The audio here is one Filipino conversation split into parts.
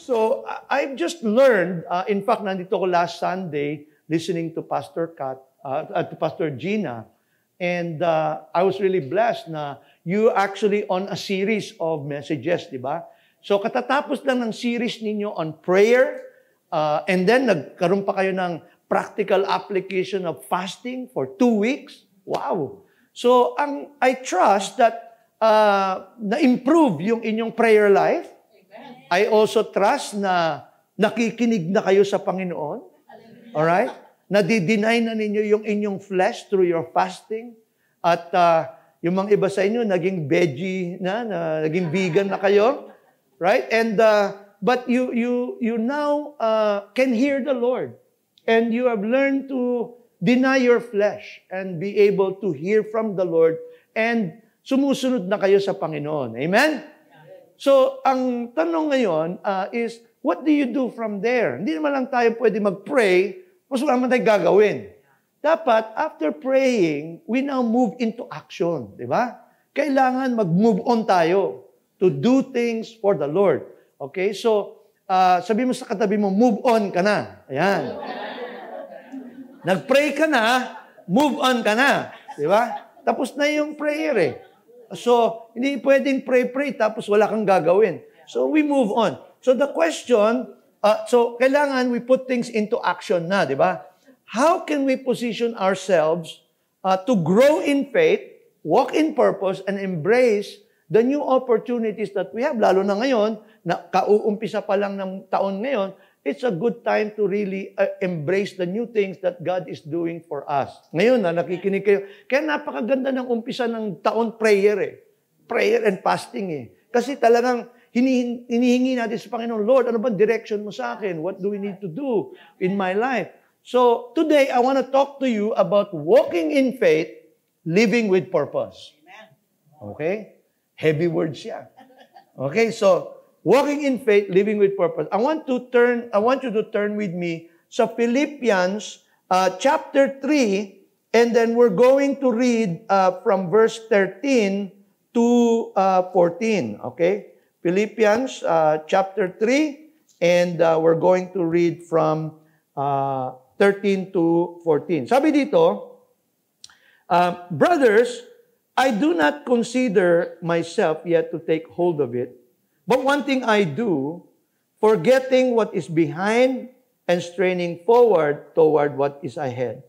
So, I've just learned, in fact, nandito ko last Sunday, listening to Pastor Kat, to Pastor Gina, and I was really blessed na you actually on a series of messages, di ba? So, katatapos lang ng series ninyo on prayer, and then nagkaroon pa kayo ng practical application of fasting for 2 weeks. Wow! So, I trust that na-improve yung inyong prayer life. I also trust na nakikinig na kayo sa Panginoon. Alright? Nadi-deny na ninyo yung inyong flesh through your fasting. At yung mga iba sa inyo, naging veggie na naging vegan na kayo. Right? And but you now can hear the Lord. And you have learned to deny your flesh and be able to hear from the Lord. And sumusunod na kayo sa Panginoon. Amen? So, ang tanong ngayon is, what do you do from there? Hindi naman lang tayo pwede mag-pray, mas wala naman tayo gagawin. Dapat, after praying, we now move into action. Di ba? Kailangan mag-move on tayo to do things for the Lord. Okay? So, sabi mo sa katabi mo, move on ka na. Ayan. Nag-pray ka na, move on ka na. Di ba? Tapos na yung prayer eh. So, hindi pwedeng pray, tapos wala kang gagawin. So, we move on. So, the question, kailangan we put things into action na, di ba? How can we position ourselves to grow in faith, walk in purpose, and embrace the new opportunities that we have? Lalo na ngayon, na kauumpisa pa lang ng taon ngayon, it's a good time to really embrace the new things that God is doing for us. Ngayon, nakikinig kayo. Kaya napakaganda ng umpisa ng taon prayer eh. Prayer and fasting eh. Kasi talagang hinihingi natin sa Panginoon, Lord, ano ba direction mo sa akin? What do we need to do in my life? So, today, I want to talk to you about walking in faith, living with purpose. Okay? Heavy words siya. Okay, so, walking in faith, living with purpose. I want you to turn with me sa Philippians chapter 3, and then we're going to read from verse 13 to 14. Okay? Philippians chapter 3, and we're going to read from 13 to 14. Sabi dito, brothers, I do not consider myself yet to take hold of it. But one thing I do, forgetting what is behind and straining forward toward what is ahead.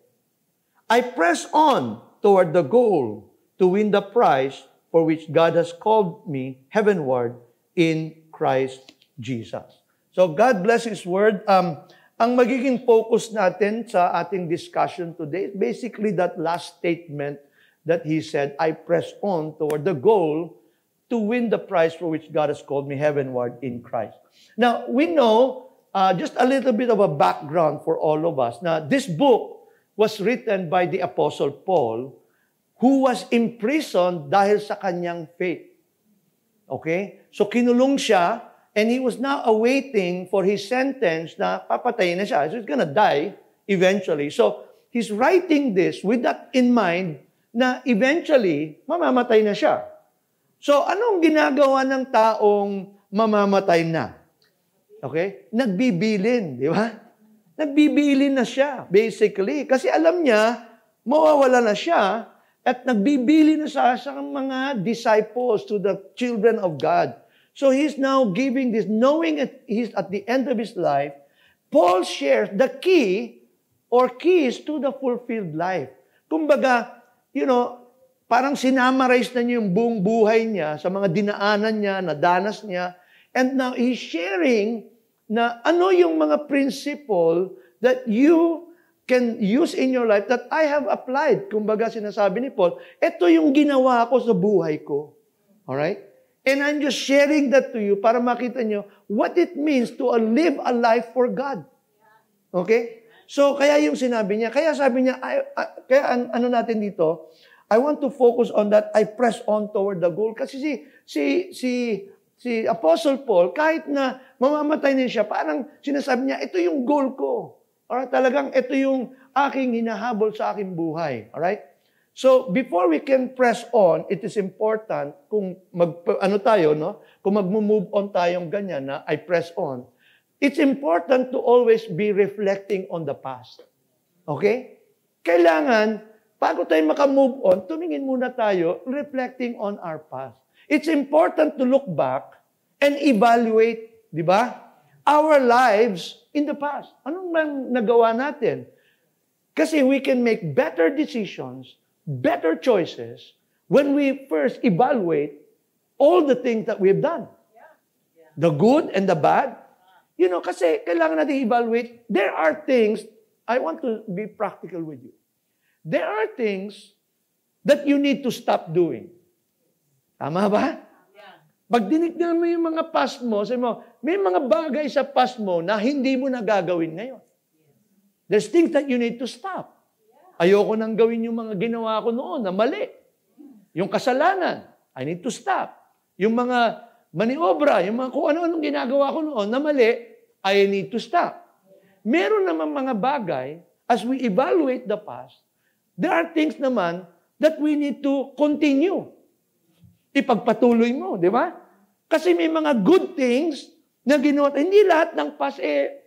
I press on toward the goal to win the prize for which God has called me heavenward in Christ Jesus. So God bless His Word. Ang magiging focus natin sa ating discussion today is basically that last statement that He said, I press on toward the goal to win the prize for which God has called me heavenward in Christ. Now, we know, just a little bit of a background for all of us, na this book was written by the Apostle Paul, who was imprisoned dahil sa kanyang faith. Okay? So, kinulong siya, and he was now awaiting for his sentence na papatayin na siya. So, he's gonna die eventually. So, he's writing this with that in mind na eventually, mamamatay na siya. So, anong ginagawa ng taong mamamatay na? Okay? Nagbibilin, di ba? Nagbibilin na siya, basically. Kasi alam niya, mawawala na siya, at nagbibilin na siya sa mga disciples, to the children of God. So, he's now giving this, knowing he's at the end of his life, Paul shares the key or keys to the fulfilled life. Kumbaga, parang sinamarize na niya yung buong buhay niya sa mga dinaanan niya, nadanas niya. And now, he's sharing na ano yung mga principle that you can use in your life that I have applied. Kumbaga, sinasabi ni Paul, ito yung ginawa ko sa buhay ko. Alright? And I'm just sharing that to you para makita nyo what it means to live a life for God. Okay? So, kaya yung sinabi niya, kaya sabi niya, ano natin dito, I want to focus on that. I press on toward the goal. Kasi si Apostle Paul, kahit na mamamatay na siya, parang sinasabi niya, ito yung goal ko. Alright? Talagang ito yung aking hinahabol sa aking buhay. Alright? So, before we can press on, it is important kung kung mag-move on tayong ganyan na I press on. it's important to always be reflecting on the past. Okay? Kailangan, bago tayo makamove on, tumingin muna tayo, reflecting on our past. It's important to look back and evaluate, di ba, our lives in the past. Anong nagawa natin? Kasi we can make better decisions, better choices, when we first evaluate all the things that we've done. The good and the bad. You know, kasi kailangan natin evaluate. There are things, I want to be practical with you. There are things that you need to stop doing. Tama ba? Pag dinignan mo yung mga past mo, sabi mo, may mga bagay sa past mo na hindi mo nagagawin ngayon. There's things that you need to stop. Ayoko nang gawin yung mga ginawa ko noon na mali. Yung kasalanan, I need to stop. Yung mga maniobra, yung mga kung ano-anong ginagawa ko noon na mali, I need to stop. Meron naman mga bagay, as we evaluate the past, there are things naman that we need to continue. Ipagpatuloy mo, di ba? Kasi may mga good things na ginawa. Hindi lahat ng past,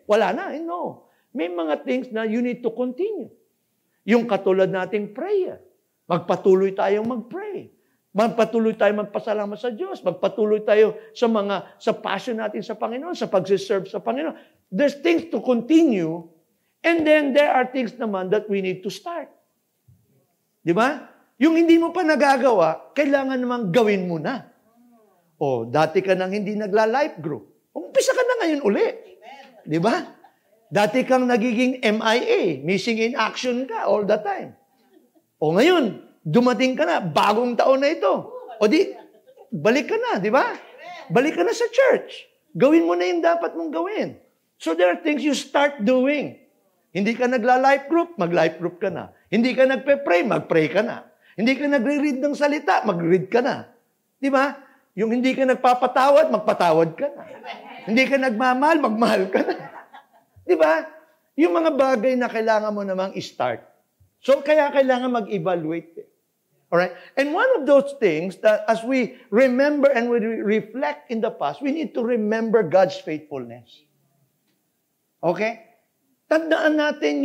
wala na. No. May mga things na you need to continue. Yung katulad nating prayer. Magpatuloy tayong mag-pray. Magpatuloy tayo magpasalamat sa Diyos. Magpatuloy tayo sa passion natin sa Panginoon, sa pagsiserve sa Panginoon. There's things to continue, and then there are things naman that we need to start. Di ba? Yung hindi mo pa nagagawa, kailangan namang gawin mo na. O, dati ka nang hindi nagla-life group. Umpisa ka na ngayon uli. Di ba? Dati kang nagiging MIA, missing in action ka all the time. O ngayon, dumating ka na, bagong taon na ito. O di, balik ka na, di ba? Balik ka na sa church. Gawin mo na yung dapat mong gawin. So there are things you start doing. Hindi ka nagla-life group, mag-life group ka na. Hindi ka nagpe-pray, mag-pray ka na. Hindi ka nagre-read ng salita, mag-read ka na. Di ba? Yung hindi ka nagpapatawad, magpatawad ka na. Hindi ka nagmamahal, magmahal ka na. Di ba? Yung mga bagay na kailangan mo namang i-start. So kaya kailangan mag-evaluate. Alright? And one of those things that as we remember and we reflect in the past, we need to remember God's faithfulness. Okay? Tandaan natin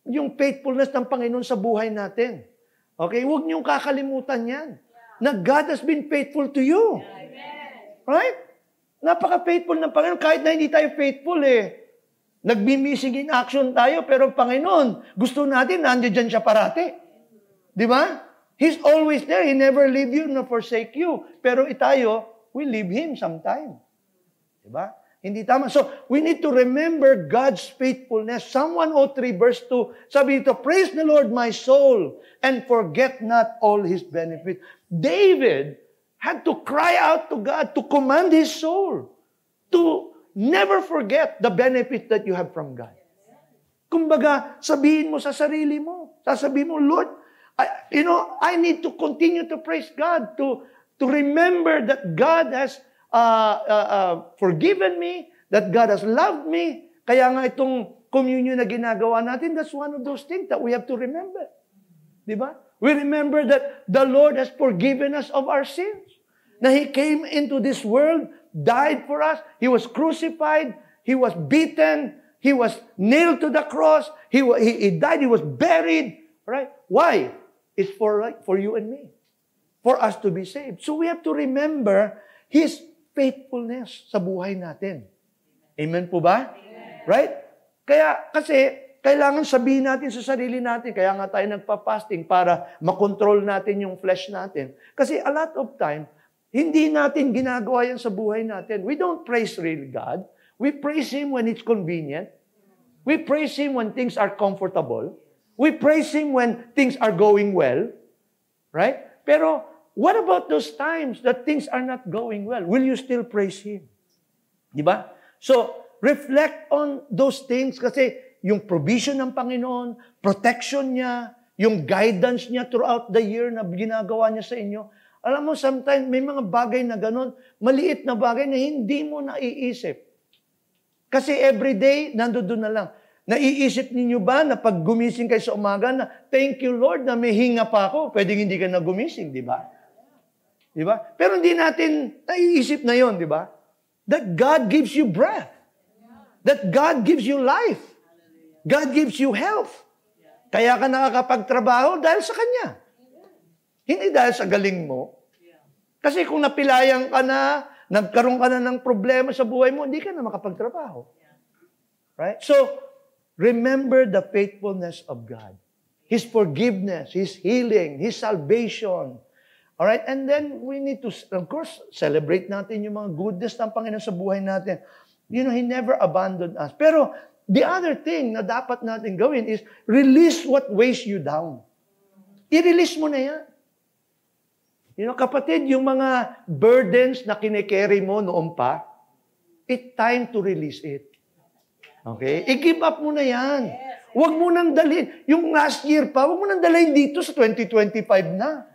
yung faithfulness ng Panginoon sa buhay natin. Okay? Huwag niyong kakalimutan yan. Na God has been faithful to you. Right? Napaka-faithful ng Panginoon. Kahit na hindi tayo faithful nagbi-missing in action tayo, pero Panginoon, gusto natin, nandiyan siya parati. Di ba? He's always there. He never leave you nor forsake you. Pero tayo, we leave Him sometime. Di ba? Hindi tama. So, we need to remember God's faithfulness. Psalm 103 verse 2, sabi dito, praise the Lord, my soul, and forget not all His benefits. David had to cry out to God to command his soul to never forget the benefit that you have from God. Kumbaga, sabihin mo sa sarili mo, sasabihin mo, Lord, I need to continue to praise God, to remember that God has forgiven me, that God has loved me. Kaya nga itong communion na ginagawa natin, that's one of those things that we have to remember. Di ba? We remember that the Lord has forgiven us of our sins. Na He came into this world, died for us, He was crucified, He was beaten, He was nailed to the cross, He died, He was buried. Right? Why? It's for you and me. For us to be saved. So we have to remember His faithfulness sa buhay natin. Amen po ba? Amen. Right? Kasi kailangan sabihin natin sa sarili natin, kaya nga tayo nagpa-fasting para makontrol natin yung flesh natin. Kasi a lot of time, hindi natin ginagawa yan sa buhay natin. We don't praise real God. We praise Him when it's convenient. We praise Him when things are comfortable. We praise Him when things are going well. Right? Pero, what about those times that things are not going well? Will you still praise Him? Di ba? So, reflect on those things kasi yung provision ng Panginoon, protection niya, yung guidance niya throughout the year na ginagawa niya sa inyo. Alam mo, sometimes may mga bagay na ganun, maliit na bagay na hindi mo naiisip. Kasi everyday, nandoon na lang. Naiisip ninyo ba na pag gumising kayo sa umaga na, thank you Lord na may hinga pa ako, pwedeng hindi ka na gumising, di ba? Di ba? Pero hindi natin naiisip na yon, di ba? That God gives you breath. that God gives you life. God gives you health. Kaya ka nakakapagtrabaho dahil sa Kanya. Hindi dahil sa galing mo. Kasi kung napilayan ka na, nagkaroon ka na ng problema sa buhay mo, hindi ka na makapagtrabaho. Right? So, remember the faithfulness of God. His forgiveness, His healing, His salvation. Alright? And then, we need to, of course, celebrate natin yung mga goodness ng Panginoon sa buhay natin. You know, He never abandoned us. Pero, the other thing na dapat natin gawin is, release what weighs you down. I-release mo na yan. You know, kapatid, yung mga burdens na kine-carry mo noon pa, it's time to release it. Okay? I-give up mo na yan. Huwag mo nang dalhin. Yung last year pa, huwag mo nang dalhin dito sa 2025 na.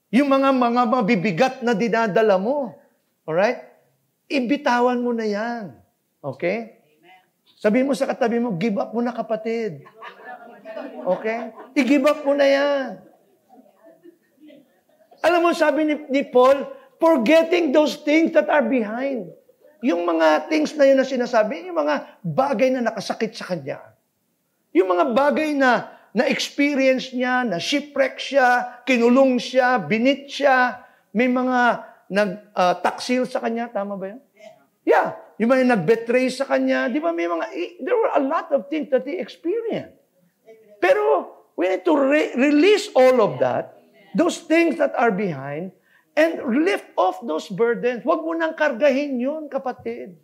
Yung mga mabibigat na dinadala mo. Alright? Ibitawan mo na yan. Okay? Sabihin mo sa katabi mo, give up mo na kapatid. Okay? I-give up mo na yan. Alam mo, sabi ni Paul, forgetting those things that are behind. Yung mga things na yun na sinasabi, yung mga bagay na nakasakit sa kanya. Yung mga bagay na na-experience niya, na shipwreck siya, kinulong siya, binit siya, may mga nag-taksil sa kanya. Tama ba yun? Yeah. Yung mga nag-betray sa kanya. Di ba may mga, there were a lot of things that he experienced. Pero we need to release all of that. Those things that are behind, and lift off those burdens. Huwag mo nang kargahin yun, kapatid.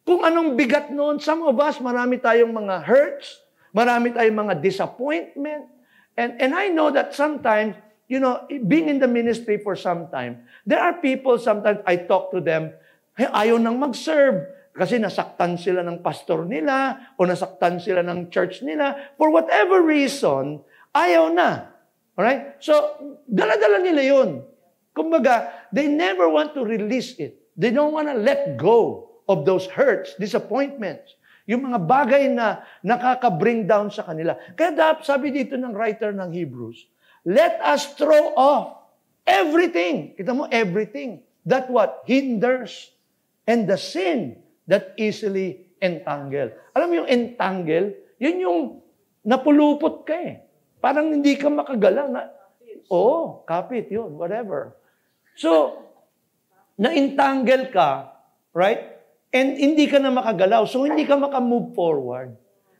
Kung anong bigat noon, some of us, marami tayong mga hurts, marami tayong mga disappointment, and I know that sometimes, you know, being in the ministry for some time, there are people, sometimes I talk to them, hey, ayaw nang mag-serve, kasi nasaktan sila ng pastor nila, o nasaktan sila ng church nila, for whatever reason, ayaw na. Alright? So, dala-dala nila yun. Kumbaga, they never want to release it. They don't want to let go of those hurts, disappointments. Yung mga bagay na nakaka-bring down sa kanila. Kaya sabi dito ng writer ng Hebrews, let us throw off everything. Kita mo, everything. That what? Hinders. And the sin that easily entangle. Alam mo yung entangle? Yun yung napulupot ka eh. Parang hindi ka makagalaw na, kapit yun, whatever. So, na-entangle ka, right? And hindi ka na makagalaw. So, hindi ka makamove forward.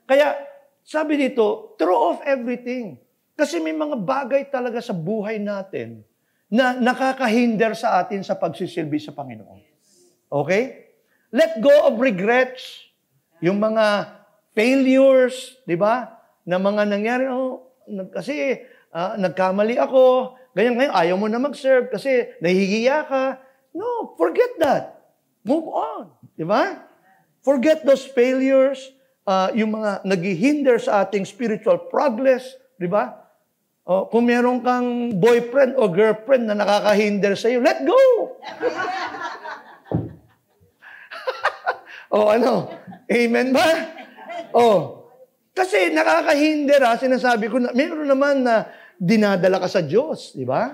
Kaya, sabi dito, throw off everything. Kasi may mga bagay talaga sa buhay natin na nakakahinder sa atin sa pagsisilbi sa Panginoon. Okay? Let go of regrets. Yung mga failures, di ba? Na mga nangyari, kasi nagkamali ako, ganyan ngayon, ayaw mo na mag-serve kasi nahihiya ka. No, forget that. Move on. Di ba? Forget those failures, yung mga naghihinder sa ating spiritual progress. Di ba? Kung meron kang boyfriend o girlfriend na nakakahinder sa iyo, let go! Ano? Amen ba? Kasi nakakahinder, sinasabi ko na, meron naman na dinadala ka sa Diyos, di ba?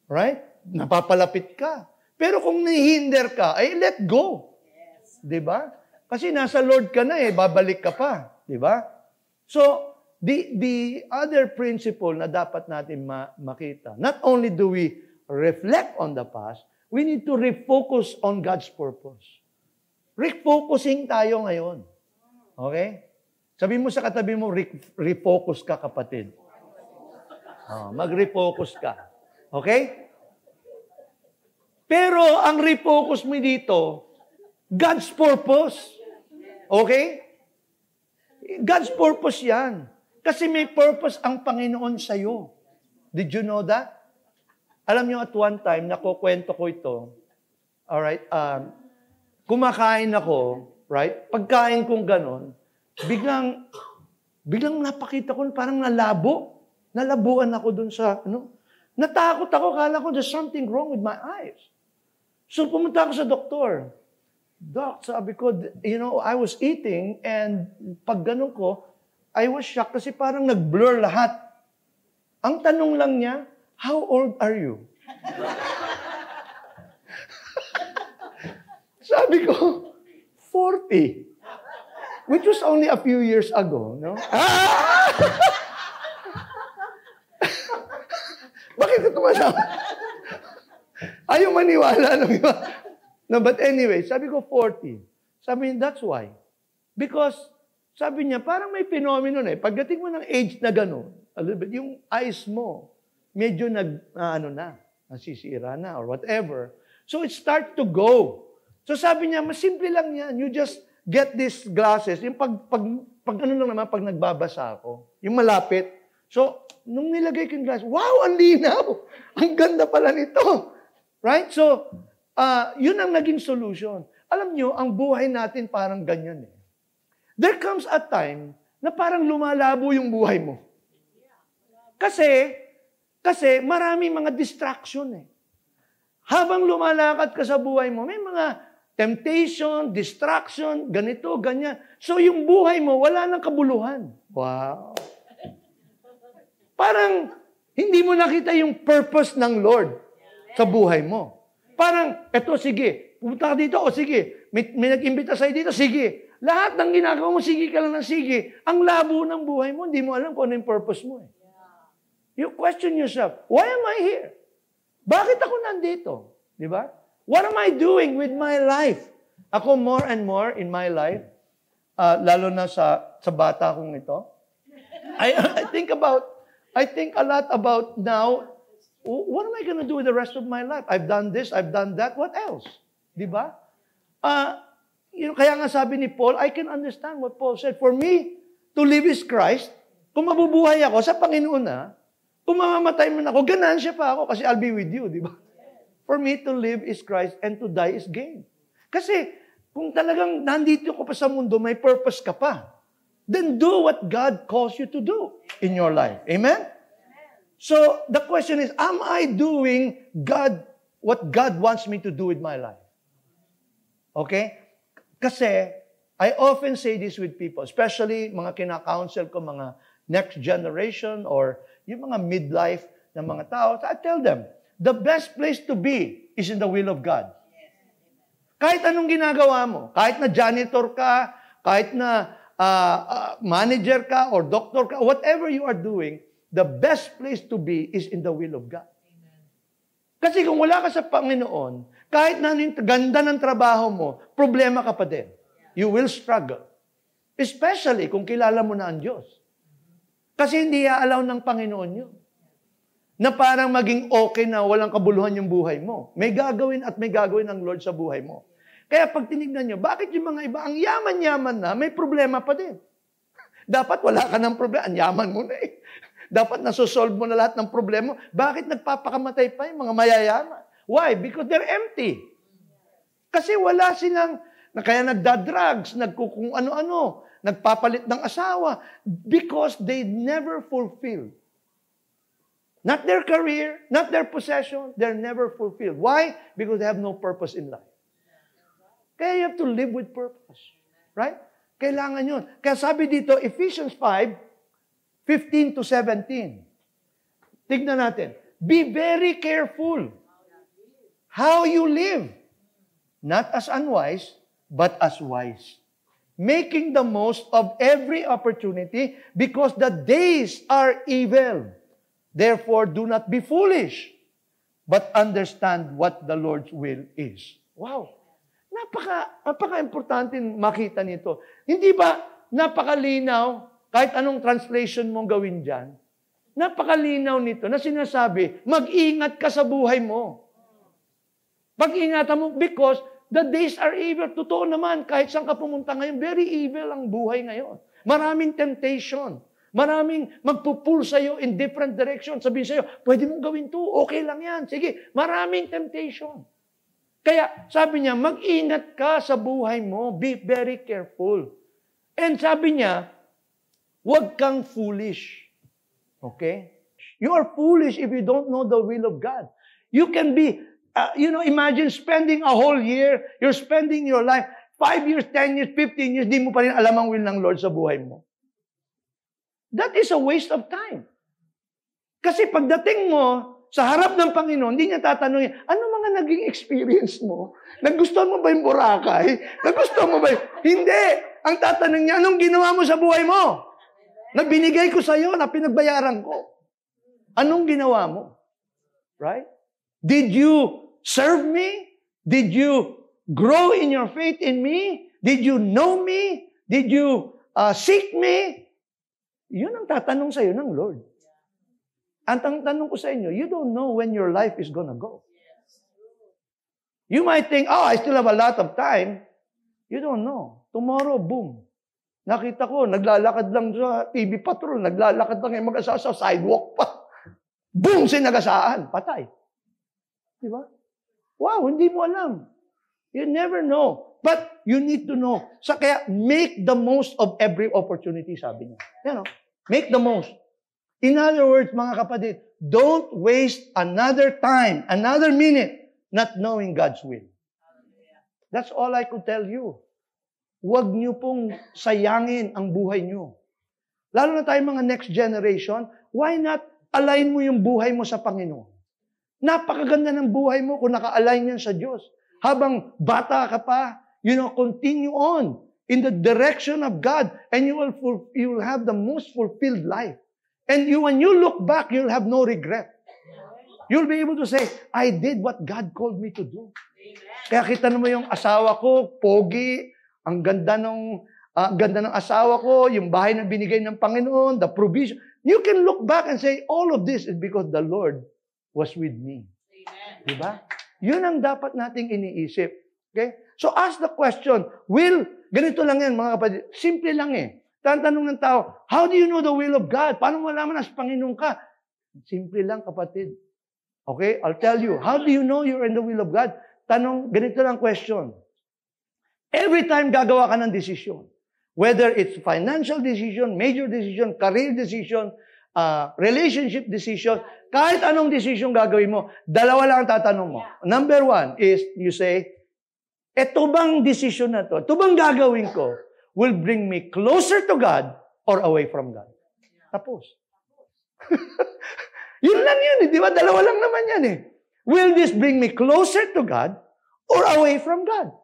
Right? Napapalapit ka. Pero kung nahihinder ka, ay let go. Di ba? Kasi nasa Lord ka na babalik ka pa. Di ba? So, the other principle na dapat natin makita, not only do we reflect on the past, we need to refocus on God's purpose. Refocusing tayo ngayon. Okay? Sabi mo sa katabi mo, refocus ka, kapatid. Mag-refocus ka. Okay? Pero ang refocus mo dito, God's purpose. Okay? God's purpose yan. Kasi may purpose ang Panginoon sa'yo. Did you know that? Alam nyo, at one time, nakukwento ko ito. Alright? Kumakain ako, right? Pagkain kong ganon, biglang napakita ko, parang nalabo. Nalabuan ako dun sa, natakot ako, kala ko there's something wrong with my eyes. So pumunta ako sa doktor. Doc, sabi ko, I was eating and pag ganon ko, I was shocked kasi parang nag-blur lahat. Ang tanong lang niya, how old are you? Sabi ko, 40. Which was only a few years ago, no? Bakit ka tumasawa? Ayaw maniwala. No, but anyway, sabi ko 40. Sabi niya, that's why. Because, sabi niya, parang may phenomenon eh. Pagdating mo ng age na gano'n, a little bit, yung eyes mo, medyo nasisira na or whatever. So it starts to go. So sabi niya, mas simple lang yan. You just get these glasses. Yung pag ano lang naman, pag nagbabasa ako, yung malapit. So, nung nilagay ko yung glasses, wow, ang linaw! Ang ganda pala nito. Right? So, yun ang naging solution. Alam nyo, ang buhay natin parang ganyan eh. There comes a time na parang lumalabo yung buhay mo. Kasi marami mga distraction eh. Habang lumalakad ka sa buhay mo, may mga temptation, distraction, ganito, ganyan. So yung buhay mo, wala nang kabuluhan. Wow. Parang hindi mo nakita yung purpose ng Lord sa buhay mo. Parang, eto, sige, pumunta ka dito, o sige, may nag-imbita sa'yo dito, sige. Lahat ng ginagawa mo, sige ka lang ng sige. Ang labo ng buhay mo, hindi mo alam kung ano yung purpose mo eh. You question yourself, why am I here? Bakit ako nandito? Di ba? What am I doing with my life? Ako more and more in my life, lalo na sa bata kong ito, I think a lot about now, what am I going to do with the rest of my life? I've done this, I've done that, what else? Di ba? Kaya nga sabi ni Paul, I can understand what Paul said. For me, to live is Christ. Kung mabubuhay ako sa Panginoon na, kung mamamatay mo na ako, ganansya pa ako kasi I'll be with you, di ba? For me, to live is Christ and to die is gain. Kasi kung talagang nandito ko pa sa mundo, may purpose ka pa, then do what God calls you to do in your life. Amen? So, the question is, am I doing what God wants me to do with my life? Okay? Kasi, I often say this with people, especially mga kina-counsel ko, mga next generation or yung mga midlife na mga tao. I tell them, the best place to be is in the will of God. Kahit anong ginagawa mo, kahit na janitor ka, kahit na manager ka or doctor ka, whatever you are doing, the best place to be is in the will of God. Kasi kung wala ka sa Panginoon, kahit na ganda ng trabaho mo, problema ka pa din. You will struggle. Especially kung kilala mo na ang Diyos. Kasi hindi i-allow ng Panginoon yun. Na parang maging okay na walang kabuluhan yung buhay mo. May gagawin at may gagawin ng Lord sa buhay mo. Kaya pag tinignan nyo, bakit yung mga iba, ang yaman-yaman na, may problema pa din. Dapat wala ka ng problema. Ang yaman mo na eh. Dapat nasosolve mo na lahat ng problema. Bakit nagpapakamatay pa yung mga mayayaman? Why? Because they're empty. Kasi wala silang, kaya nagda-drugs, kung ano-ano, nagpapalit ng asawa, because they never fulfill. Not their career, not their possession, they're never fulfilled. Why? Because they have no purpose in life. Kaya you have to live with purpose. Right? Kailangan yun. Kaya sabi dito, Ephesians 5:15 to 17. Tignan natin. Be very careful how you live. Not as unwise, but as wise. Making the most of every opportunity because the days are evil. Therefore, do not be foolish, but understand what the Lord's will is. Wow! Napaka-importante makita nito. Hindi ba napakalinaw, kahit anong translation mong gawin dyan, napakalinaw nito na sinasabi, mag-ingat ka sa buhay mo. Pag-ingatan mo because the days are evil. Totoo naman, kahit saan ka pumunta ngayon, very evil ang buhay ngayon. Maraming temptation. Maraming magpupul sa'yo in different directions. Sabihin sa'yo, pwede mong gawin to, okay lang yan. Sige, maraming temptation. Kaya sabi niya, mag-ingat ka sa buhay mo. Be very careful. And sabi niya, huwag kang foolish. Okay? You are foolish if you don't know the will of God. You can be imagine spending a whole year, you're spending your life, 5 years, 10 years, 15 years, di mo pa rin alam ang will ng Lord sa buhay mo. That is a waste of time. Kasi pagdating mo sa harap ng Panginoon, hindi niya tatanungin, ano mga naging experience mo? Nagustuhan mo ba yung Boracay? Nagustuhan mo ba yung... Hindi! Ang tatanong niya, anong ginawa mo sa buhay mo? Na binigay ko sa'yo, na pinagbayaran ko. Anong ginawa mo? Right? Did you serve me? Did you grow in your faith in me? Did you know me? Did you seek me? Yun ang tatanong sa'yo ng Lord. Ang tanong ko sa inyo, you don't know when your life is gonna go. You might think, I still have a lot of time. You don't know. Tomorrow, boom. Nakita ko, naglalakad lang sa TV Patrol, naglalakad lang yung mag-asawa sa sidewalk pa. Boom! Sinagasaan. Patay. Di ba? Wow, hindi mo alam. You never know. But you need to know. Kaya make the most of every opportunity, sabi niya. You know, make the most. In other words, mga kapatid, don't waste another time, another minute, not knowing God's will. That's all I could tell you. Huwag niyo pong sayangin ang buhay niyo. Lalo na tayo mga next generation, why not align mo yung buhay mo sa Panginoon? Napakaganda ng buhay mo kung naka-align yan sa Diyos. Habang bata ka pa, continue on in the direction of God and you will have the most fulfilled life. And when you look back, you'll have no regret. You'll be able to say, I did what God called me to do. Kaya kita mo yung asawa ko, pogi, ang ganda ng asawa ko, yung bahay na binigay ng Panginoon, the provision. You can look back and say, all of this is because the Lord was with me. Amen. Diba? Yun ang dapat nating iniisip. Okay? So ask the question, ganito lang yan mga kapatid, simple lang eh. Tanong ng tao, how do you know the will of God? Paano mo malaman na sa Panginoon ka? Simple lang kapatid. Okay? I'll tell you, how do you know you're in the will of God? Ganito lang question. Every time gagawa ka ng desisyon, whether it's financial decision, major decision, career decision, relationship decision, kahit anong decision gagawin mo, dalawa lang ang tatanong mo. Number one is, you say, eto bang decision na to, eto bang gagawin ko, will bring me closer to God or away from God? Tapos. Yun lang yun, di ba? Dalawa lang naman yan eh. Will this bring me closer to God or away from God?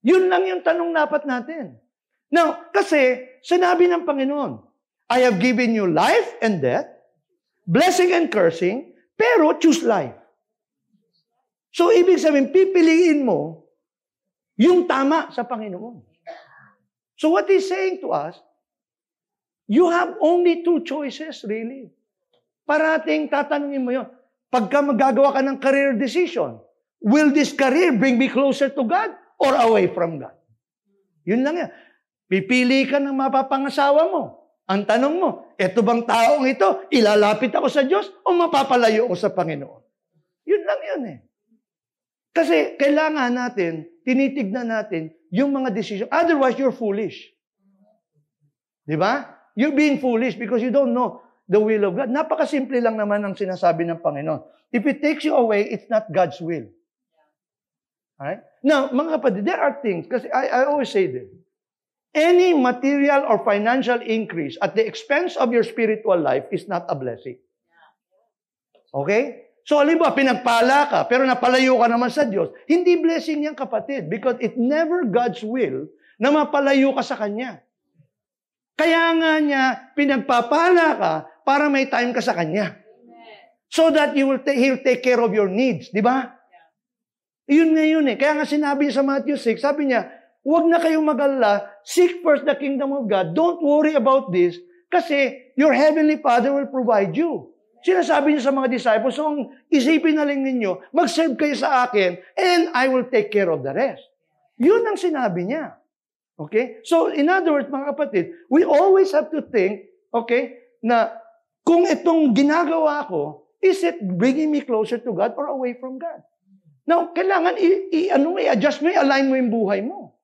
Yun lang yung tanong dapat natin. Now, kasi, sinabi ng Panginoon, I have given you life and death, blessing and cursing, pero choose life. So, ibig sabihin, pipiliin mo yung tama sa Panginoon. So, what He's saying to us, you have only two choices, really. Parating tatanungin mo yun. Pagka magagawa ka ng career decision, will this career bring me closer to God or away from God? Yun lang yan. Pipili ka ng mapapangasawa mo. Ang tanong mo, eto bang taong ito, ilalapit ako sa Diyos o mapapalayo ako sa Panginoon? Yun lang yun eh. Kasi kailangan natin, tinitignan natin yung mga decision. Otherwise, you're foolish. Di ba? You're being foolish because you don't know the will of God. Napakasimple lang naman ang sinasabi ng Panginoon. If it takes you away, it's not God's will. Alright? Now, mga kapatid, there are things, kasi I always say this, any material or financial increase at the expense of your spiritual life is not a blessing. Okay? So, halimbawa, pinagpala ka, pero napalayo ka naman sa Diyos, hindi blessing yan, kapatid, because it never God's will na mapalayo ka sa Kanya. Kaya nga niya, pinagpapala ka para may time ka sa Kanya. So that He'll take care of your needs. Di ba? Yun nga yun eh. Kaya nga sinabi niya sa Matthew 6, sabi niya, huwag na kayong mag-alala, seek first the kingdom of God. Don't worry about this kasi your heavenly Father will provide you. Sinasabi niya sa mga disciples, so isipin na lang ninyo, mag-serve kayo sa akin and I will take care of the rest. Yun ang sinabi niya. Okay? So, in other words, mga kapatid, we always have to think, okay, na kung itong ginagawa ko, is it bringing me closer to God or away from God? Now, kailangan i-adjust mo, i-align mo yung buhay mo.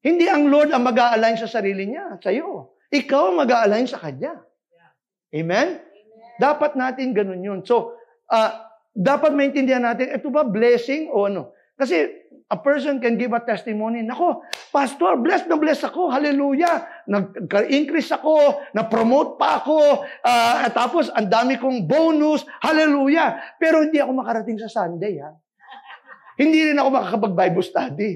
Hindi ang Lord ang mag-a-align sa sarili niya, sa iyo. Ikaw ang mag-a-align sa Kanya. Amen? Dapat natin ganun yun. So, dapat maintindihan natin, ito ba blessing o ano? Kasi, a person can give a testimony, nako, Pastor, blessed na blessed ako, hallelujah, nag-increase ako, na-promote pa ako, tapos ang dami kong bonus, hallelujah. Pero hindi ako makarating sa Sunday, ha? Hindi rin ako makakapag-Bible study.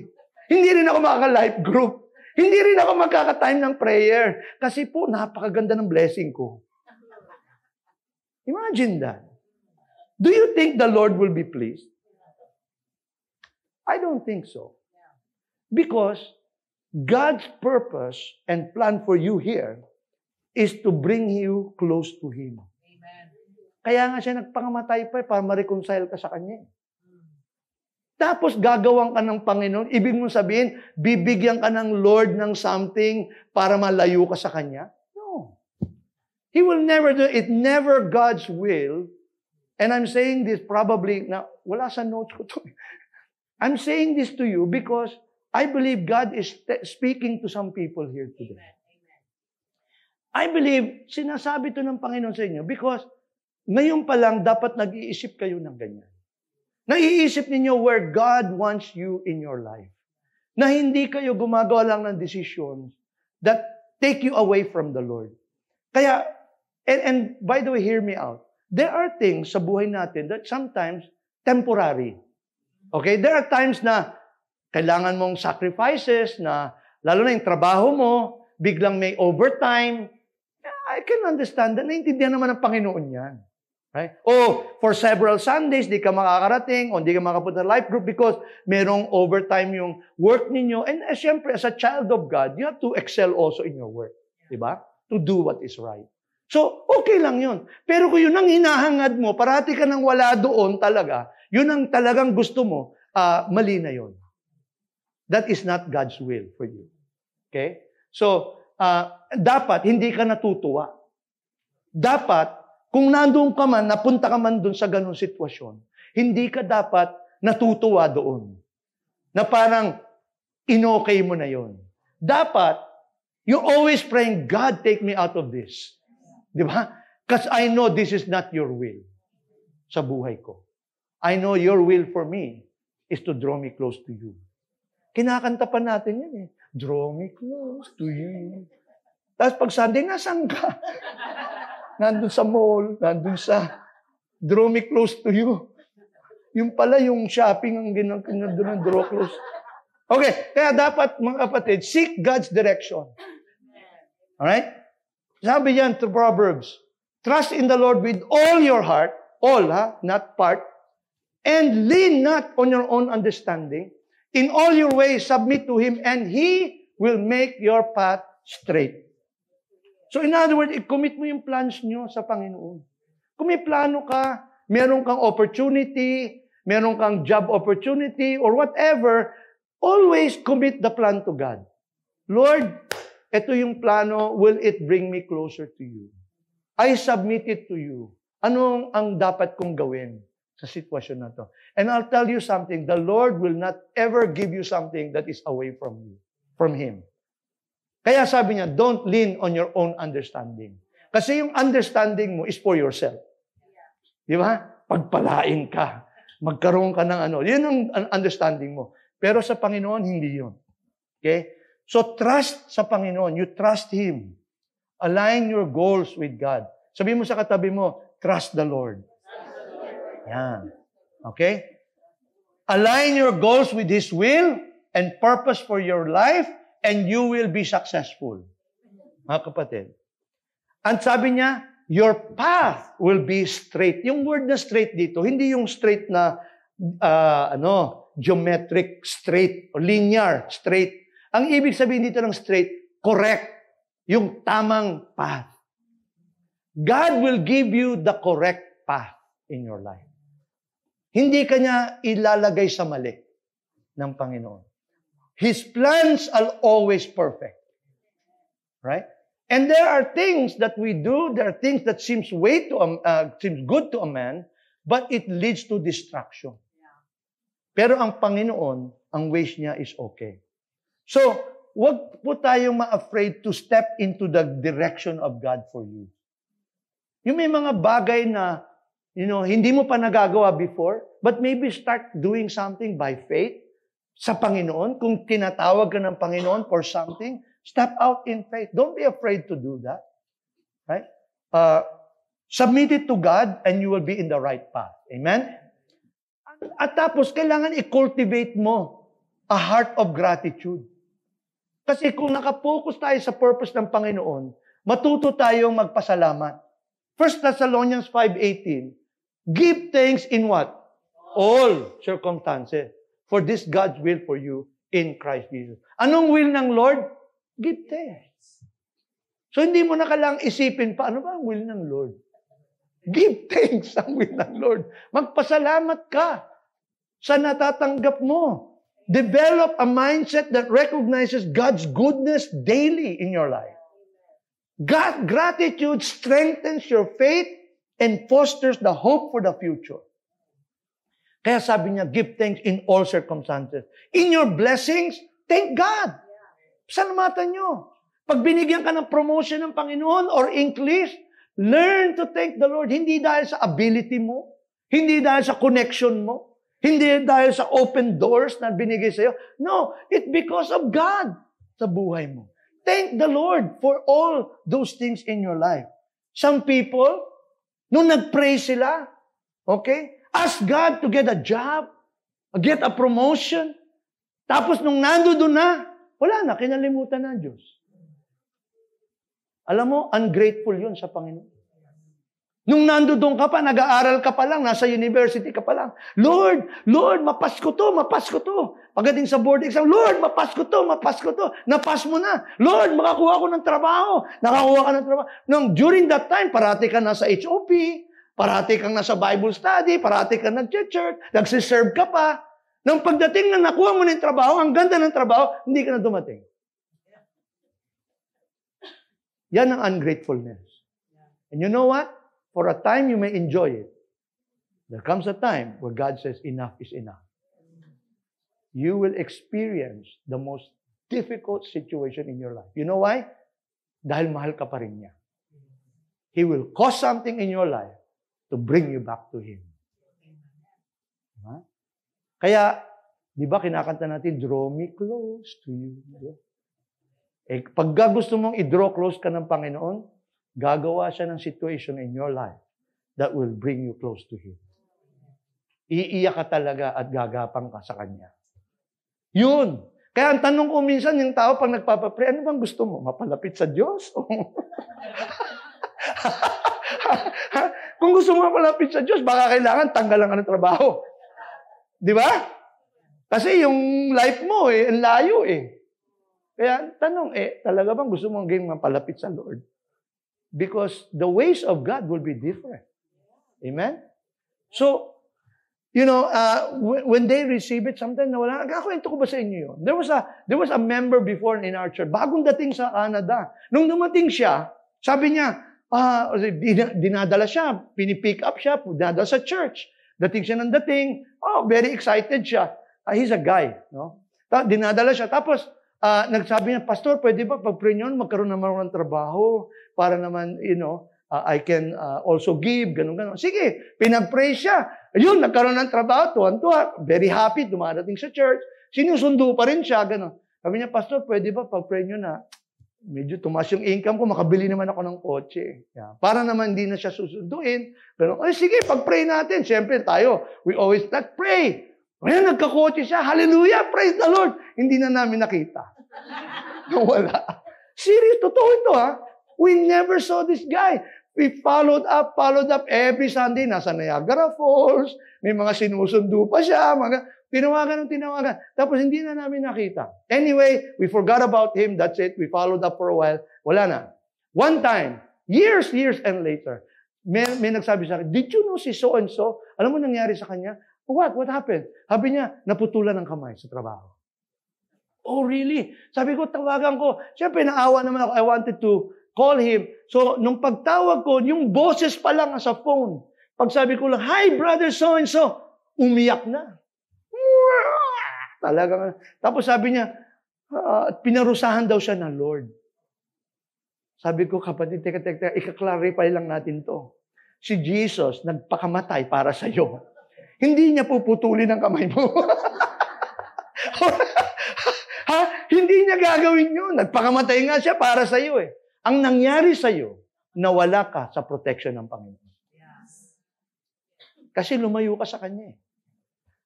Hindi rin ako makaka-life group. Hindi rin ako magkaka-time ng prayer. Kasi po, napakaganda ng blessing ko. Imagine that. Do you think the Lord will be pleased? I don't think so. Because God's purpose and plan for you here is to bring you close to Him. Amen. Kaya nga siya nagpangamatay pa para ma-reconcile ka sa Kanya. Tapos gagawang ka ng Panginoon, ibig mong sabihin, bibigyan ka ng Lord ng something para malayo ka sa Kanya? No. He will never do it. Never God's will. And I'm saying this probably, na wala sa notes ko to. I'm saying this to you because I believe God is speaking to some people here today. I believe, sinasabi to ng Panginoon sa inyo because ngayon pa lang dapat nag-iisip kayo ng ganyan. Naiisip ninyo where God wants you in your life. Na hindi kayo gumagawa lang ng decisions that take you away from the Lord. Kaya, and by the way, hear me out. There are things sa buhay natin that sometimes temporary. Okay? There are times na kailangan mong sacrifices na, lalo na yung trabaho mo, biglang may overtime. I can understand that. Naintindihan naman ng Panginoon yan. Right? O, for several Sundays, di ka makakarating o di ka makapunta sa life group because merong overtime yung work ninyo. And syempre, as a child of God, you have to excel also in your work. Diba? To do what is right. So, okay lang yun. Pero kung yun ang hinahangad mo, parati ka nang wala doon talaga, yun ang talagang gusto mo, mali na yun. That is not God's will for you. Okay? So, dapat hindi ka natutuwa. Dapat, kung nandoon ka man, napunta ka man doon sa ganung sitwasyon, hindi ka dapat natutuwa doon. Na parang, inokay mo na yon. Dapat, you always praying, God, take me out of this. Di ba? Because I know this is not your will sa buhay ko. I know your will for me is to draw me close to you. Kinakanta pa natin yan eh. Draw me close to you. Tapos pag Sunday, nasan ka? Nandun sa mall, nandun sa draw me close to you. Yung pala yung shopping ang ginagawa ng draw close. Okay, kaya dapat mga kapatid, seek God's direction. Alright? Sabi yan to Proverbs, trust in the Lord with all your heart, all not part, and lean not on your own understanding. In all your ways, submit to Him, and He will make your path straight. So in other words, i-commit mo yung plans nyo sa Panginoon. Kung may plano ka, meron kang opportunity, meron kang job opportunity, or whatever, always commit the plan to God. Lord, ito yung plano, will it bring me closer to you? I submit it to you. Anong ang dapat kong gawin sa sitwasyon na to? And I'll tell you something, the Lord will not ever give you something that is away from you, from Him. Kaya sabi niya, don't lean on your own understanding. Kasi yung understanding mo is for yourself. Di ba? Pagpalain ka. Magkaroon ka ng ano. Yun ang understanding mo. Pero sa Panginoon, hindi yun. Okay? So trust sa Panginoon. You trust Him. Align your goals with God. Sabi mo sa katabi mo, trust the Lord. Yan. Okay? Align your goals with His will and purpose for your life, and you will be successful. Mga kapatid. At sabi niya, your path will be straight. Yung word na straight dito, hindi yung straight na geometric straight o linear straight. Ang ibig sabihin dito ng straight, correct. Yung tamang path. God will give you the correct path in your life. Hindi kanya ilalagay sa mali ng Panginoon. His plans are always perfect. Right? And there are things that we do, there are things that seems good to a man, but it leads to destruction. Pero ang Panginoon, ang ways niya is okay. So, wag po tayong ma-afraid to step into the direction of God for you. Yung may mga bagay na, hindi mo pa nagagawa before, but maybe start doing something by faith sa Panginoon. Kung tinatawag ka ng Panginoon for something, step out in faith. Don't be afraid to do that. Right? Submit it to God and you will be in the right path. Amen? At tapos, kailangan i-cultivate mo a heart of gratitude. Kasi kung nakapokus tayo sa purpose ng Panginoon, matuto tayong magpasalamat. 1 Thessalonians 5:18, give thanks in what? All circumstances. For this God's will for you in Christ Jesus. Anong will ng Lord? Give thanks. So hindi mo na kailangang isipin pa, ano ba ang will ng Lord? Give thanks ang will ng Lord. Magpasalamat ka sa natatanggap mo. Develop a mindset that recognizes God's goodness daily in your life. Gratitude strengthens your faith and fosters the hope for the future. Kaya sabi niya, give thanks in all circumstances. In your blessings, thank God. Salamatan nyo. Pag binigyan ka ng promotion ng Panginoon or increase, learn to thank the Lord. Hindi dahil sa ability mo, hindi dahil sa connection mo, hindi dahil sa open doors na binigay sa'yo. No, it's because of God sa buhay mo. Thank the Lord for all those things in your life. Some people, nung nag-pray sila, okay, ask God to get a job, get a promotion, tapos nung nandoon na, wala na, kinalimutan na Diyos. Alam mo, ungrateful yun sa Panginoon. Nung nandoon ka pa, nag-aaral ka pa lang, nasa university ka pa lang, Lord, mapasko to. Pagdating sa board exam, Lord, mapasko to. Napas mo na. Lord, makakuha ko ng trabaho. Nakakuha ka ng trabaho. During that time, parati ka nasa HOP, parati kang nasa Bible study, parati kang nag-church, nagsiserve ka pa. Nang pagdating na nakuha mo ng trabaho, ang ganda ng trabaho, hindi ka na dumating. Yan ang ungratefulness. And you know what? For a time, you may enjoy it. There comes a time where God says, enough is enough. You will experience the most difficult situation in your life. You know why? Dahil mahal ka pa rin niya. He will cause something in your life to bring you back to Him. Diba? Kaya, di ba kinakanta natin, draw me close to you. Eh, pag gusto mong i-draw close ka ng Panginoon, gagawa siya ng situation in your life that will bring you close to Him. Iiyak ka talaga at gagapang ka sa Kanya. Yun. Kaya ang tanong ko minsan, yung tao pag nagpapapray, ano bang gusto mo? Mapalapit sa Diyos? Kung gusto mo mapalapit sa Diyos, baka kailangan tanggalan ka ng trabaho. Di ba? Kasi yung life mo, ang layo eh. Kaya tanong, talaga bang gusto mo maging mapalapit sa Lord? Because the ways of God will be different. Amen? So, you know, when they receive it, sometimes nawala. Kakwento ko ba sa inyo yun? There was a member before in our church, bagong dating sa Canada. Nung dumating siya, sabi niya, dinadala siya, pinipick up siya, dinadala sa church. Dating siya ng dating, very excited siya. He's a guy, no? Dinadala siya. Tapos, nagsabi niya, Pastor, pwede ba pag-pray niyo, magkaroon naman ako ng trabaho para naman, you know, I can also give, ganun. Sige, pinag-pray siya. Ayun, nagkaroon ng trabaho, tuwan-tuwa, very happy, dumadating sa church. Sinusundo pa rin siya, ganun. Sabi niya, Pastor, pwede ba pag-pray niyo na medyo tumaas yung income ko, makabili naman ako ng kotse. Yeah. Para naman hindi na siya susunduin. Ganun. Ay, sige, pag-pray natin. Siyempre tayo, we always pray. Ngayon, nagkakotse siya. Hallelujah, praise the Lord. Hindi na namin nakita. Wala. Serious, totoo ito ha. We never saw this guy. We followed up every Sunday. Nasa Niagara Falls. May mga sinusundo pa siya. Tinawagan. Tapos hindi na namin nakita. Anyway, we forgot about him. That's it. We followed up for a while. Wala na. One time, years and later, may nagsabi sa akin, did you know si so-and-so? Alam mo nangyari sa kanya? What happened? Sabi niya, naputulan ng kamay sa trabaho. Oh, really? Sabi ko, tawagan ko. Siyempre, naawa naman ako. I wanted to call him. So, nung pagtawag ko, yung boses pa lang sa phone. Pag sabi ko lang, hi, brother so-and-so, umiyak na. Talaga. Tapos sabi niya, pinarusahan daw siya ng Lord. Sabi ko, kapatid, teka, ika-clarify lang natin to. Si Jesus, nagpakamatay para sa iyo. Hindi niya puputulin ang kamay mo. Hindi niya gagawin yun. Nagpakamatay nga siya para sa iyo eh. Ang nangyari sa iyo, nawala ka sa protection ng Panginoon. Kasi lumayo ka sa Kanya eh.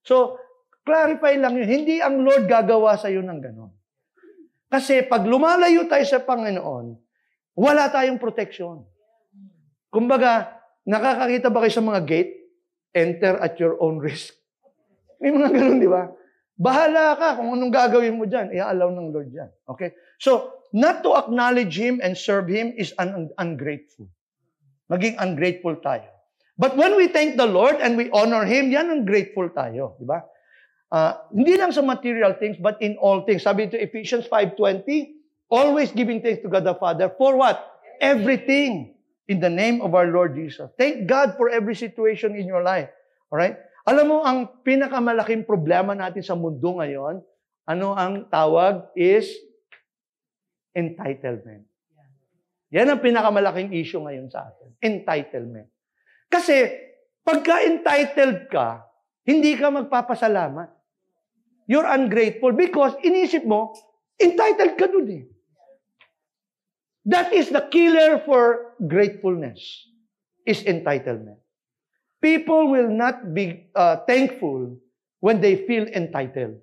So, clarify lang yun. Hindi ang Lord gagawa sa iyo ng ganon. Kasi pag lumalayo tayo sa Panginoon, wala tayong protection. Kumbaga, nakakakita ba kayo sa mga gate? Enter at your own risk. May mga ganun, di ba? Bahala ka kung anong gagawin mo dyan. I-allow ng Lord dyan. Okay? So, not to acknowledge Him and serve Him is ungrateful. Maging ungrateful tayo. But when we thank the Lord and we honor Him, yan ang grateful tayo. Di ba? Hindi lang sa material things, but in all things. Sabi ito, Ephesians 5:20, always giving thanks to God the Father for what? Everything in the name of our Lord Jesus. Thank God for every situation in your life. Alright? Alam mo, ang pinakamalaking problema natin sa mundo ngayon, ano ang tawag is entitlement. Yan ang pinakamalaking issue ngayon sa atin. Entitlement. Kasi, pagka entitled ka, hindi ka magpapasalamat. You're ungrateful because inisip mo, entitled ka dun eh. That is the killer for gratefulness, is entitlement. People will not be thankful when they feel entitled.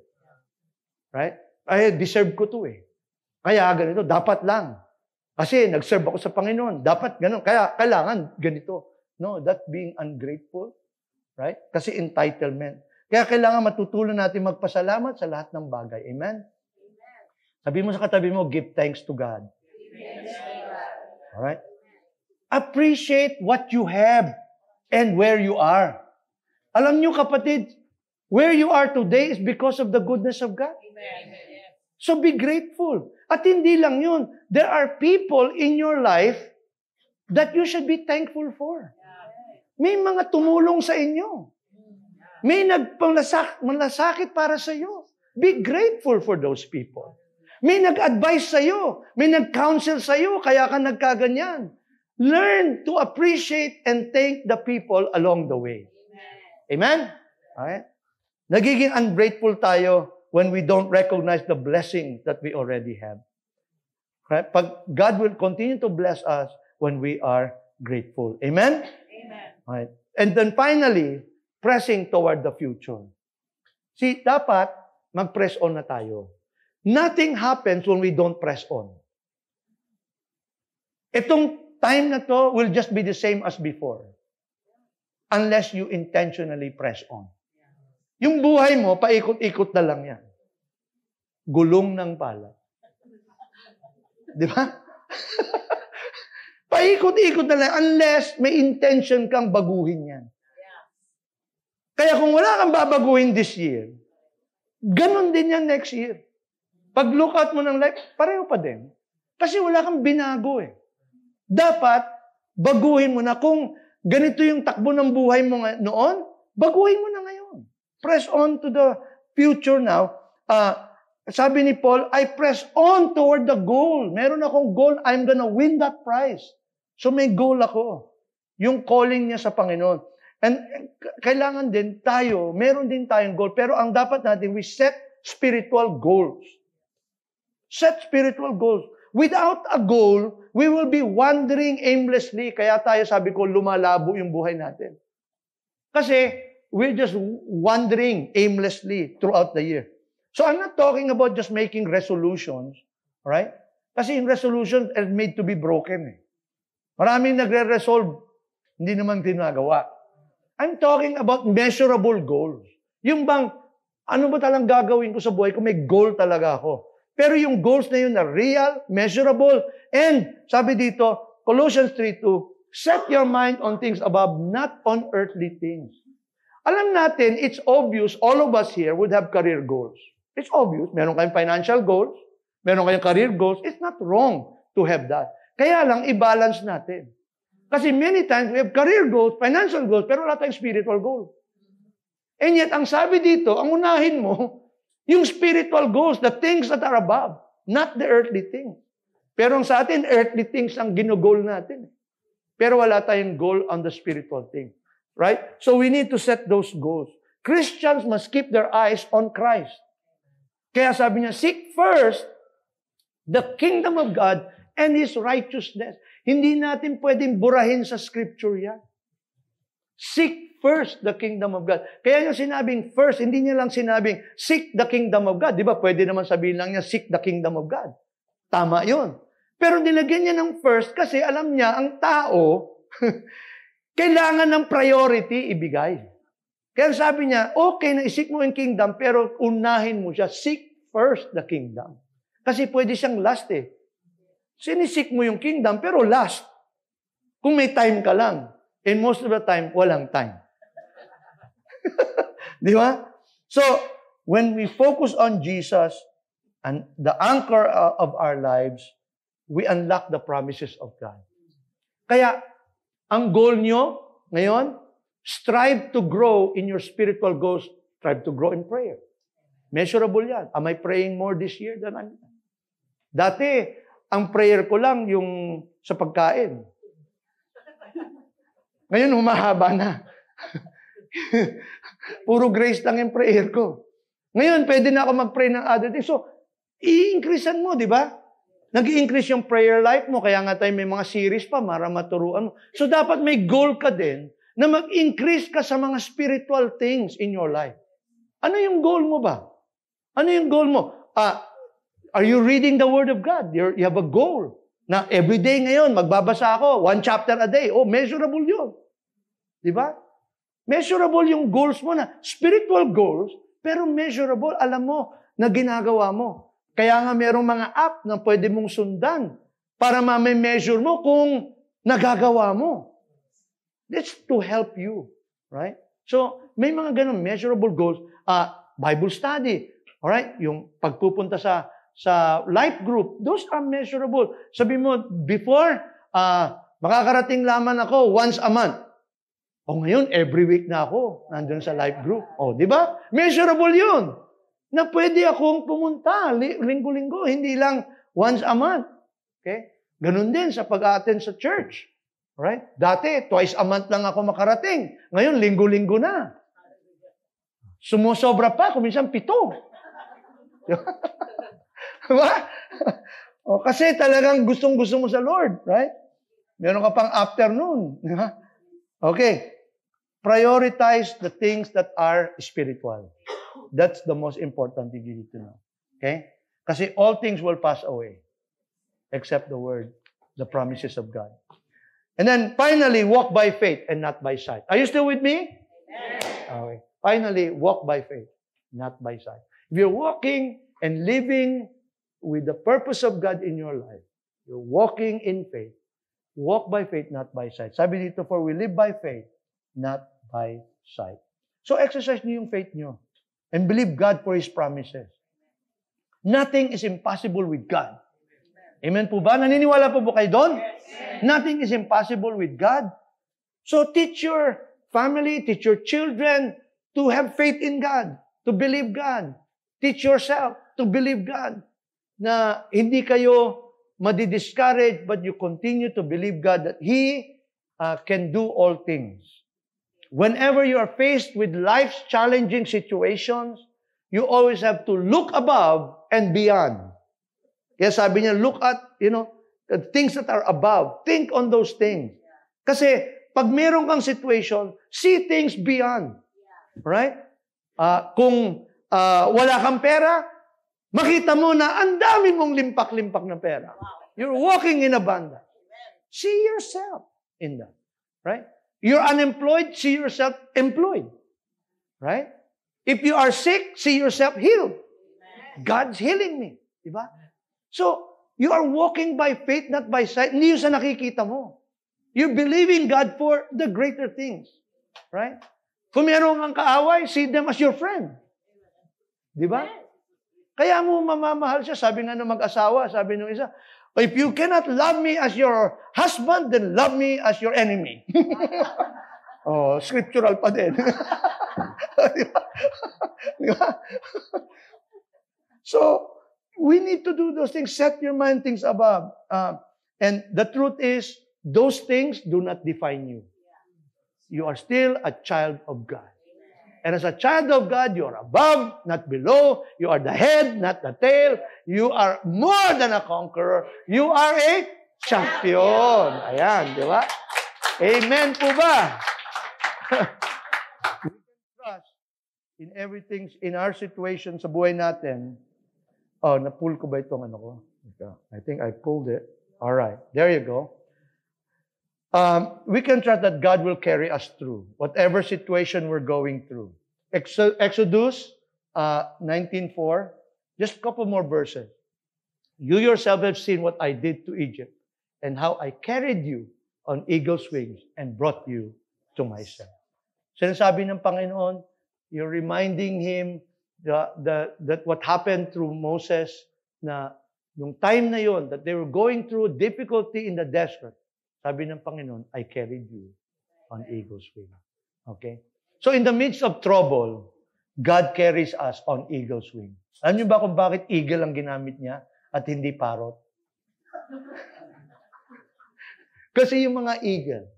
Right? Ay, deserve ko to eh. Kaya ganito, dapat lang. Kasi nag-serve ako sa Panginoon. Dapat ganun. Kaya kailangan ganito. No, that being ungrateful. Right? Kasi entitlement. Kaya kailangan matutunan natin magpasalamat sa lahat ng bagay. Amen? Sabi mo sa katabi mo, give thanks to God. Alright? Appreciate what you have and where you are. Alam nyo kapatid, where you are today is because of the goodness of God. So be grateful. At hindi lang yun. There are people in your life that you should be thankful for. May mga tumulong sa inyo. May nagmalasakit para sa iyo. Be grateful for those people. May nag-advise sa iyo. May nag-counsel sa iyo, kaya ka nagkaganyan. Learn to appreciate and thank the people along the way. Amen? Alright? Nagiging ungrateful tayo when we don't recognize the blessing that we already have. Right? Pag God will continue to bless us when we are grateful. Amen? Amen. Right. And then finally, pressing toward the future. See, dapat mag-press on na tayo. Nothing happens when we don't press on. Itong time na to will just be the same as before. Unless you intentionally press on. Yung buhay mo, paikot-ikot na lang yan. Gulong ng pala. Di ba? Paikot-ikot na lang unless may intention kang baguhin yan. Kaya kung wala kang babaguhin this year, ganun din yan next year. Pag look out mo ng life, pareho pa din. Kasi wala kang binago eh. Dapat, baguhin mo na. Kung ganito yung takbo ng buhay mo noon, baguhin mo na ngayon. Press on to the future now. Sabi ni Paul, I press on toward the goal. Meron akong goal, I'm gonna win that prize. So may goal ako. Yung calling niya sa Panginoon. And kailangan din tayo, meron din tayong goal. Pero ang dapat natin, we set spiritual goals. Set spiritual goals. Without a goal, we will be wandering aimlessly. Kaya tayo, sabi ko, lumalabo yung buhay natin. Kasi, we're just wandering aimlessly throughout the year. So I'm not talking about just making resolutions, right? Kasi in resolutions are made to be broken. Maraming nagre-resolve, hindi naman ginagawa. I'm talking about measurable goals. Yung bang, ano ba talang gagawin ko sa buhay ko? May goal talaga ako. Pero yung goals na yun na real, measurable, and sabi dito, Colossians 3:2, set your mind on things above, not on earthly things. Alam natin, it's obvious, all of us here would have career goals. It's obvious. Meron kayong financial goals, meron kayong career goals. It's not wrong to have that. Kaya lang, i-balance natin. Kasi many times, we have career goals, financial goals, pero wala tayong spiritual goals. And yet, ang sabi dito, ang unahin mo, yung spiritual goals, the things that are above, not the earthly things. Pero sa atin, earthly things ang ginugol natin. Pero wala tayong goal on the spiritual thing. Right? So we need to set those goals. Christians must keep their eyes on Christ. Kaya sabi niya, seek first the kingdom of God and His righteousness. Hindi natin pwedeng burahin sa scripture yan. Seek first the kingdom of God. Kaya yung sinabing first, hindi niya lang sinabing seek the kingdom of God. Di ba? Pwede naman sabihin lang niya seek the kingdom of God. Tama yun. Pero nilagyan niya ng first kasi alam niya ang tao kailangan ng priority ibigay. Kaya sabi niya, okay na isik mo yung kingdom pero unahin mo siya. Seek first the kingdom. Kasi pwede siyang last eh. Sinisik mo yung kingdom pero last. Kung may time ka lang. And most of the time, walang time. Di ba? So, when we focus on Jesus and the anchor of our lives, we unlock the promises of God. Kaya, ang goal nyo ngayon, strive to grow in your spiritual goals. Strive to grow in prayer. Measurable yan. Am I praying more this year than I'm... Dati, ang prayer ko lang yung sa pagkain. Ngayon, humahaba na. Puro grace lang yung prayer ko. Ngayon, pwede na ako mag-pray ng other things. So, i-increasean mo, di ba? Nag-i-increase yung prayer life mo. Kaya nga tayo may mga series pa para maturuan mo. So, dapat may goal ka din na mag-increase ka sa mga spiritual things in your life. Ano yung goal mo ba? Ano yung goal mo? Are you reading the Word of God? You have a goal. Na everyday ngayon, magbabasa ako, 1 chapter a day. Oh, measurable yun. Di ba? Measurable yung goals mo na. Spiritual goals, pero measurable. Alam mo na ginagawa mo. Kaya nga merong mga app na pwede mong sundan para ma-measure mo kung nagagawa mo. That's to help you. Right? So, may mga ganun measurable goals. Bible study. Alright? Yung pagpupunta sa life group, those are measurable. Sabi mo, before, makakarating lamang ako once a month. O ngayon, every week na ako nandun sa life group. O, di ba? Measurable yun. Na pwede akong pumunta linggo-linggo, hindi lang once a month. Okay? Ganun din sa pag-attend sa church. Right? Dati, twice a month lang ako makarating. Ngayon, linggo-linggo na. Sumusobra pa, kuminsan 7. Diba? O, kasi talagang gustong-gusto mo sa Lord, right? Meron ka pang afternoon. Diba? Okay. Prioritize the things that are spiritual. That's the most important thing you need to know. Okay? Kasi all things will pass away except the word, the promises of God. And then finally, walk by faith and not by sight. Are you still with me? Okay. Finally, walk by faith, not by sight. If you're walking and living with the purpose of God in your life, you're walking in faith. Walk by faith, not by sight. Sabi dito, for we live by faith, not by sight. So exercise niyo yung faith niyo and believe God for His promises. Nothing is impossible with God. Amen po ba? Naniniwala po kayo doon? Yes. Nothing is impossible with God. So teach your family, teach your children to have faith in God, to believe God. Teach yourself to believe God. Na hindi kayo madi-discourage, but you continue to believe God that He can do all things. Whenever you are faced with life's challenging situations, you always have to look above and beyond. Kaya sabi niya, look at, the things that are above. Think on those things. Kasi, pag meron kang situation, see things beyond. Right? Kung wala kang pera, makita mo na ang dami mong limpak-limpak na pera. You're walking in abundance. See yourself in that. Right? You're unemployed, see yourself employed. Right? If you are sick, see yourself healed. God's healing me. Diba? So, you are walking by faith, not by sight. Hindi yun sa nakikita mo. You're believing God for the greater things. Right? Kung meron kang kaaway, see them as your friend. Diba? Kaya mo mamamahal siya. Sabi nga ng mag-asawa, sabi ng isa, if you cannot love me as your husband, then love me as your enemy. Oh, scriptural pa din. Diba? So, we need to do those things. Set your mind things above. And the truth is, those things do not define you. You are still a child of God. And as a child of God, you are above, not below. You are the head, not the tail. You are more than a conqueror. You are a champion. Ayan, di ba? Amen po ba? We can trust in everything, in our situation sa buhay natin. Oh, na-pull ko ba itong ano ko? I think I pulled it. All right. There you go. We can trust that God will carry us through whatever situation we're going through. Exodus 19:4. Just a couple more verses. You yourself have seen what I did to Egypt and how I carried you on eagle's wings and brought you to myself. Sinasabi ng Panginoon, you're reminding Him that what happened through Moses, na yung time na yon that they were going through difficulty in the desert, sabi ng Panginoon, I carried you on eagle's wings. Okay? So in the midst of trouble, God carries us on eagle's wings. Alam niyo ba kung bakit eagle ang ginamit niya at hindi parrot? Kasi yung mga eagle,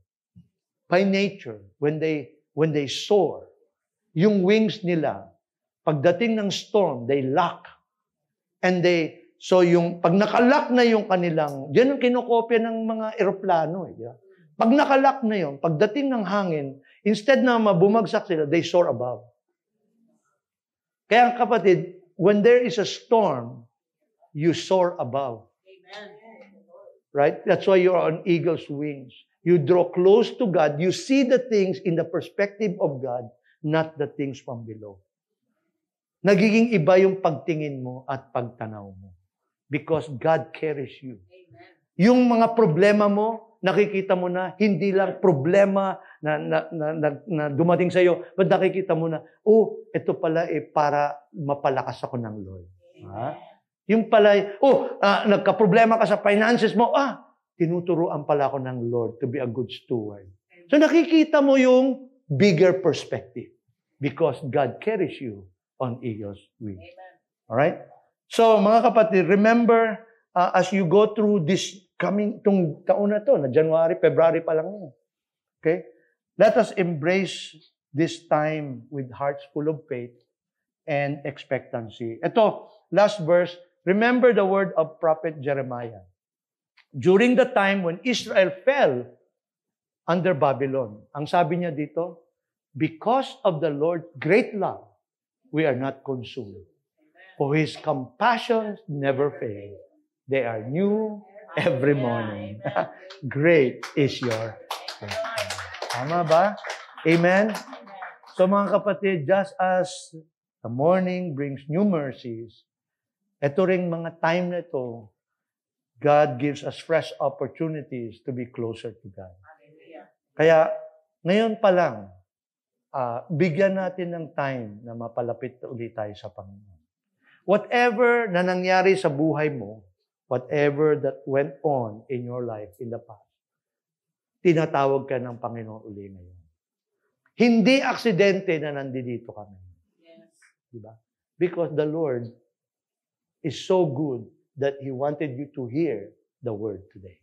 by nature, when they soar, yung wings nila, pagdating ng storm, they lock. And so yung, pag nakalock na yung kanilang, yan ang kinokopya ng mga eroplano. Pag nakalock na yun, pagdating ng hangin, instead na mabumagsak sila, they soar above. Kaya kapatid, when there is a storm, you soar above. Amen. Right? That's why you're on eagle's wings. You draw close to God. You see the things in the perspective of God, not the things from below. Nagiging iba yung pagtingin mo at pagtanaw mo. Because God carries you. Amen. Yung mga problema mo, nakikita mo na, hindi lang problema na dumating sa iyo, but nakikita mo na, ito pala para mapalakas ako ng Lord. Ha? Yung pala, nagka-problema ka sa finances mo, tinuturuan pala ako ng Lord to be a good steward. So nakikita mo yung bigger perspective because God carries you on eagle's wings. Alright? So mga kapatid, remember, as you go through this itong taon na to, na January, February pa lang yun. Okay? Let us embrace this time with hearts full of faith and expectancy. Ito, last verse, remember the word of prophet Jeremiah. During the time when Israel fell under Babylon, ang sabi niya dito, because of the Lord's great love, we are not consumed. For His compassions never fail. They are new every morning. Great is your faithfulness. Tama ba? Amen? So mga kapatid, just as the morning brings new mercies, ito ring mga time na ito, God gives us fresh opportunities to be closer to God. Kaya, ngayon pa lang, bigyan natin ng time na mapalapit ulit tayo sa Panginoon. Whatever na nangyari sa buhay mo, whatever that went on in your life in the past, tinatawag ka ng Panginoon uli ngayon. Hindi aksidente na nandito kami. Yes. Diba? Because the Lord is so good that He wanted you to hear the word today.